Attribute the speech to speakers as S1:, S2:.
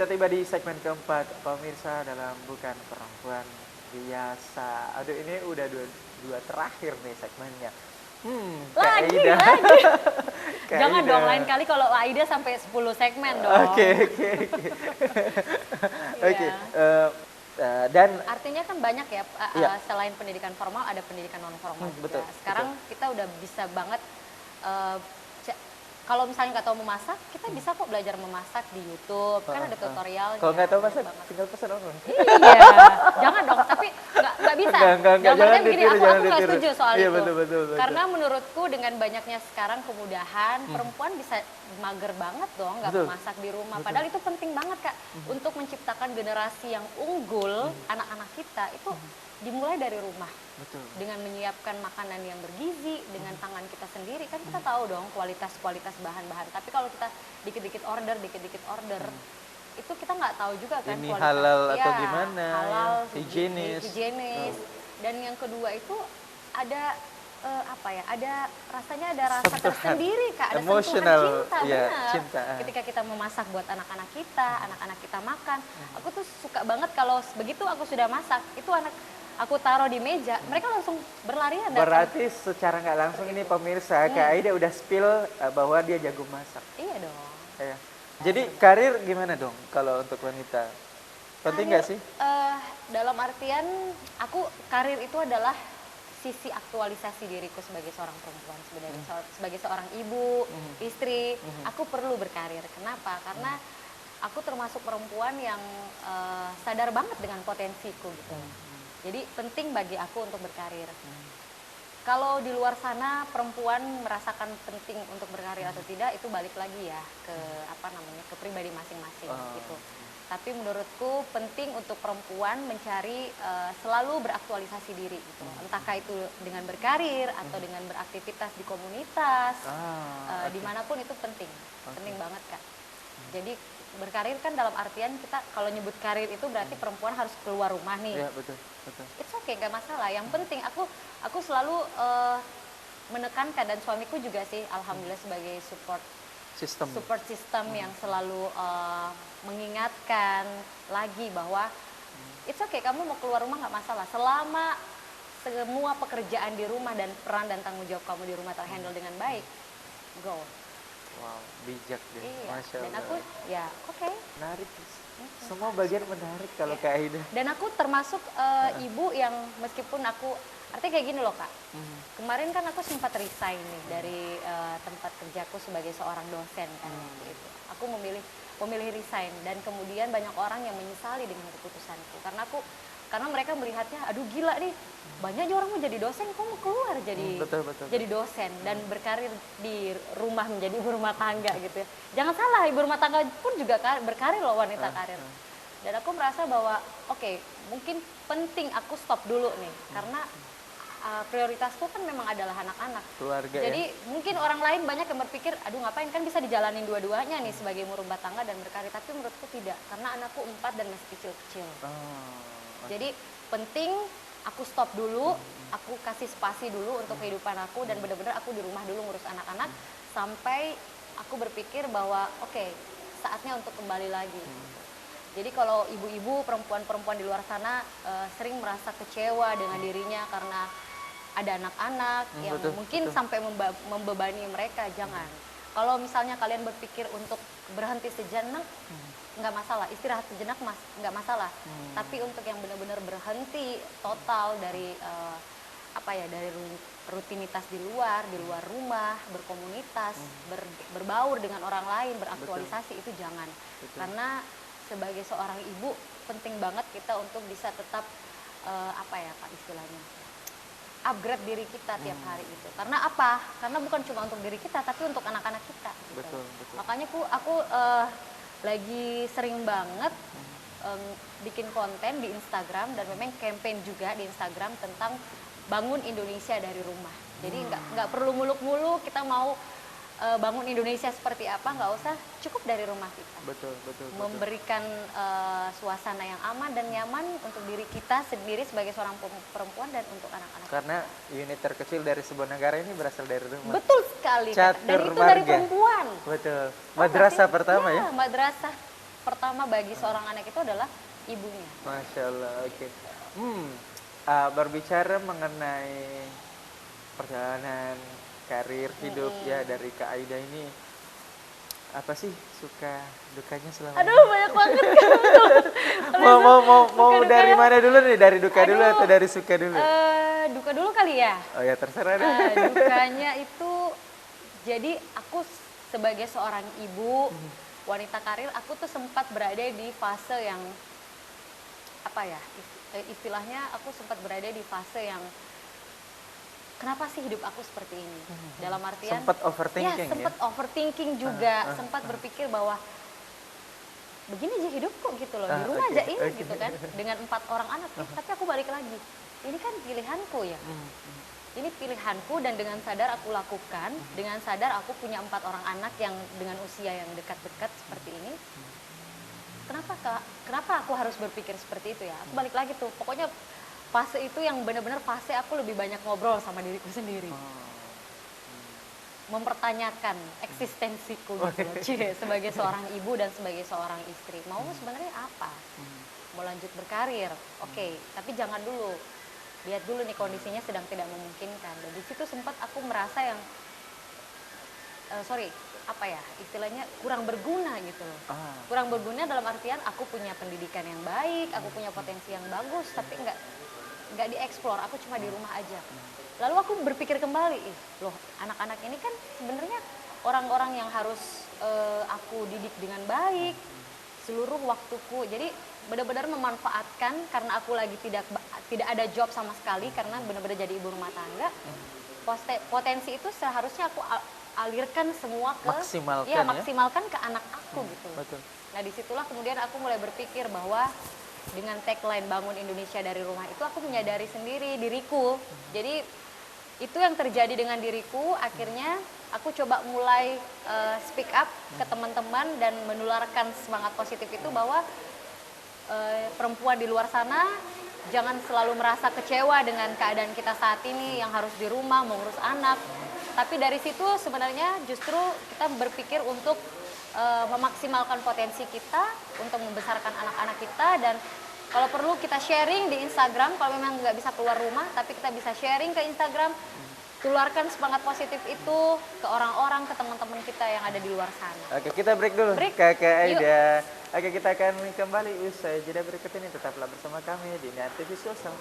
S1: kita tiba di segmen keempat, pemirsa dalam Bukan Perempuan Biasa. Aduh, ini udah dua terakhir nih segmennya. Kak
S2: Lagi,
S1: Aida.
S2: lagi.
S1: Kak
S2: Jangan
S1: Aida.
S2: dong, lain kali kalau Aida sampai 10 segmen dong.
S1: Oke. Oke,
S2: Iya.
S1: dan
S2: Artinya kan banyak ya,
S1: Iya.
S2: selain pendidikan formal ada pendidikan non formal juga.
S1: betul,
S2: Sekarang kita udah bisa banget, eh, kalau misalnya nggak tahu memasak, kita bisa kok belajar memasak di YouTube. Kan ada tutorialnya.
S1: kalau nggak tahu
S2: banyak
S1: masak,
S2: banget.
S1: tinggal pesan online.
S2: Iya, jangan dong. Tapi nggak bisa.
S1: Enggak,
S2: Dalam
S1: jangan
S2: artian begini,
S1: ditiru,
S2: aku
S1: jangan
S2: nggak
S1: ditiru.
S2: setuju soal
S1: Iya,
S2: itu.
S1: betul.
S2: Karena menurutku dengan banyaknya sekarang kemudahan, perempuan bisa mager banget dong nggak
S1: Betul.
S2: memasak di rumah. Padahal itu penting banget Kak untuk menciptakan generasi yang unggul. Anak-anak kita itu dimulai dari rumah.
S1: Betul.
S2: Dengan menyiapkan makanan yang bergizi dengan tangan kita sendiri, kan kita tahu dong kualitas bahan-bahan. Tapi kalau kita dikit-dikit order, itu kita nggak tahu juga kan
S1: Ini
S2: kualitas.
S1: halal atau
S2: Ya,
S1: gimana,
S2: halal,
S1: higienis.
S2: Dan yang kedua itu ada rasanya ada rasa
S1: Sentuhan.
S2: tersendiri Kak, ada
S1: Emotional,
S2: sentuhan cinta,
S1: iya,
S2: benar.
S1: cinta.
S2: Ketika kita memasak buat anak-anak kita makan, aku tuh suka banget kalau begitu aku sudah masak, itu aku taruh di meja, mereka langsung berlarian datang.
S1: Berarti secara nggak langsung ini pemirsa, Kak Aida udah spill bahwa dia jago masak.
S2: Iya dong.
S1: Ya. Jadi karir gimana dong kalau untuk wanita? Penting nggak sih?
S2: Dalam artian karir itu adalah sisi aktualisasi diriku sebagai seorang perempuan sebenarnya. Sebagai seorang ibu, istri, aku perlu berkarir. Kenapa? Karena aku termasuk perempuan yang sadar banget dengan potensiku gitu. Jadi penting bagi aku untuk berkarir. Kalau di luar sana perempuan merasakan penting untuk berkarir atau tidak, itu balik lagi ya ke ke pribadi masing-masing gitu. Tapi menurutku penting untuk perempuan mencari selalu beraktualisasi diri gitu. Entahkah itu dengan berkarir atau dengan beraktivitas di komunitas, dimanapun itu penting, penting banget Kak. Jadi berkarir kan dalam artian kita kalau nyebut karir itu berarti perempuan harus keluar rumah nih.
S1: Iya, betul.
S2: It's okay, gak masalah. Yang penting aku selalu menekankan, dan suamiku juga sih, alhamdulillah sebagai support system yang selalu mengingatkan lagi bahwa it's okay, kamu mau keluar rumah nggak masalah selama semua pekerjaan di rumah dan peran dan tanggung jawab kamu di rumah terhandle dengan baik, go.
S1: Wow, bijak deh.
S2: Iya.
S1: Masya Allah.
S2: Dan aku ya oke.
S1: Menarik. Semua bagian menarik kalau Kak Aida.
S2: Dan aku termasuk ibu yang meskipun artinya kayak gini loh Kak. Kemarin kan aku sempat resign nih dari tempat kerjaku sebagai seorang dosen kan. Gitu. Aku memilih resign, dan kemudian banyak orang yang menyesali dengan keputusanku karena mereka melihatnya, aduh gila nih, banyak aja orang mau jadi dosen, kok mau keluar jadi dosen dan berkarir di rumah menjadi ibu rumah tangga gitu ya. Jangan salah, ibu rumah tangga pun juga berkarir loh, wanita karir. Dan aku merasa bahwa oke, mungkin penting aku stop dulu nih, karena prioritasku kan memang adalah anak-anak.
S1: Keluarga.
S2: Jadi mungkin orang lain banyak yang berpikir, aduh ngapain, kan bisa dijalanin dua-duanya nih sebagai ibu rumah tangga dan berkarir. Tapi menurutku tidak, karena anakku 4 dan masih kecil-kecil. Jadi penting aku stop dulu, aku kasih spasi dulu untuk kehidupan aku, dan benar-benar aku di rumah dulu ngurus anak-anak sampai aku berpikir bahwa oke, saatnya untuk kembali lagi. Jadi kalau ibu-ibu, perempuan-perempuan di luar sana sering merasa kecewa dengan dirinya karena ada anak-anak yang mungkin sampai membebani mereka, jangan. Kalau misalnya kalian berpikir untuk berhenti sejenak, nggak masalah, istirahat sejenak nggak masalah. Tapi untuk yang benar-benar berhenti total dari dari rutinitas di luar rumah, berkomunitas, berbaur dengan orang lain, beraktualisasi, itu jangan. Karena sebagai seorang ibu penting banget kita untuk bisa tetap Pak istilahnya, upgrade diri kita tiap hari itu. Karena apa? Karena bukan cuma untuk diri kita, tapi untuk anak-anak kita. Gitu.
S1: Betul.
S2: Makanya aku lagi sering banget bikin konten di Instagram, dan memang campaign juga di Instagram tentang bangun Indonesia dari rumah. Jadi nggak perlu muluk-muluk kita mau bangun Indonesia seperti apa, nggak usah, cukup dari rumah kita.
S1: Betul.
S2: Memberikan suasana yang aman dan nyaman untuk diri kita sendiri sebagai seorang perempuan dan untuk anak-anak.
S1: Karena unit terkecil dari sebuah negara ini berasal dari rumah.
S2: Betul sekali.
S1: Catur
S2: Dan itu
S1: marga.
S2: dari perempuan.
S1: Betul. Madrasah pertama ya?
S2: Madrasah pertama bagi seorang anak itu adalah ibunya.
S1: Masya Allah, oke. Berbicara mengenai perjalanan karir hidup ya dari Kak Aida ini, apa sih suka dukanya selama ini?
S2: Aduh, banyak banget kan.
S1: Mau dari mana dulu nih? Dari duka dulu atau dari suka dulu?
S2: Duka dulu kali ya.
S1: Oh ya terserah deh.
S2: Dukanya itu, jadi aku sebagai seorang ibu, wanita karir, aku tuh sempat berada di fase yang apa ya, istilahnya aku sempat berada di fase yang kenapa sih hidup aku seperti ini? Dalam artian
S1: Sempat overthinking ya?
S2: Sempat overthinking juga, sempat berpikir bahwa begini aja hidupku gitu loh, di rumah aja ini gitu kan, dengan 4 orang anak, tapi aku balik lagi, ini kan pilihanku ya, ini pilihanku dan dengan sadar aku lakukan, dengan sadar aku punya 4 orang anak yang dengan usia yang dekat-dekat seperti ini, kenapa aku harus berpikir seperti itu ya, aku balik lagi tuh, pokoknya fase itu yang benar-benar fase aku lebih banyak ngobrol sama diriku sendiri. Mempertanyakan eksistensiku gitu loh, sebagai seorang ibu dan sebagai seorang istri. Mau sebenarnya apa? Mau lanjut berkarir? Oke, tapi jangan dulu. Lihat dulu nih kondisinya sedang tidak memungkinkan. Dan di situ sempat aku merasa yang istilahnya kurang berguna gitu loh. Kurang berguna dalam artian aku punya pendidikan yang baik, aku punya potensi yang bagus, tapi nggak dieksplor, aku cuma di rumah aja. Lalu aku berpikir kembali, loh anak-anak ini kan sebenarnya orang-orang yang harus aku didik dengan baik, seluruh waktuku. Jadi benar-benar memanfaatkan karena aku lagi tidak ada job sama sekali karena benar-benar jadi ibu rumah tangga. Potensi itu seharusnya aku alirkan semua ke maksimalkan ke anak aku gitu.
S1: Betul.
S2: Nah disitulah kemudian aku mulai berpikir bahwa dengan tagline Bangun Indonesia dari Rumah itu aku menyadari sendiri diriku. Jadi itu yang terjadi dengan diriku, akhirnya aku coba mulai speak up ke teman-teman dan menularkan semangat positif itu bahwa perempuan di luar sana jangan selalu merasa kecewa dengan keadaan kita saat ini yang harus di rumah mengurus anak. Tapi dari situ sebenarnya justru kita berpikir untuk memaksimalkan potensi kita untuk membesarkan anak-anak kita, dan kalau perlu kita sharing di Instagram kalau memang nggak bisa keluar rumah, tapi kita bisa sharing ke Instagram, tularkan semangat positif itu ke orang-orang, ke teman-teman kita yang ada di luar sana.
S1: Oke, kita break dulu. Kakak Aida. Oke, kita akan kembali usai jeda berikut ini. Tetaplah bersama kami di Niat TV Sosial.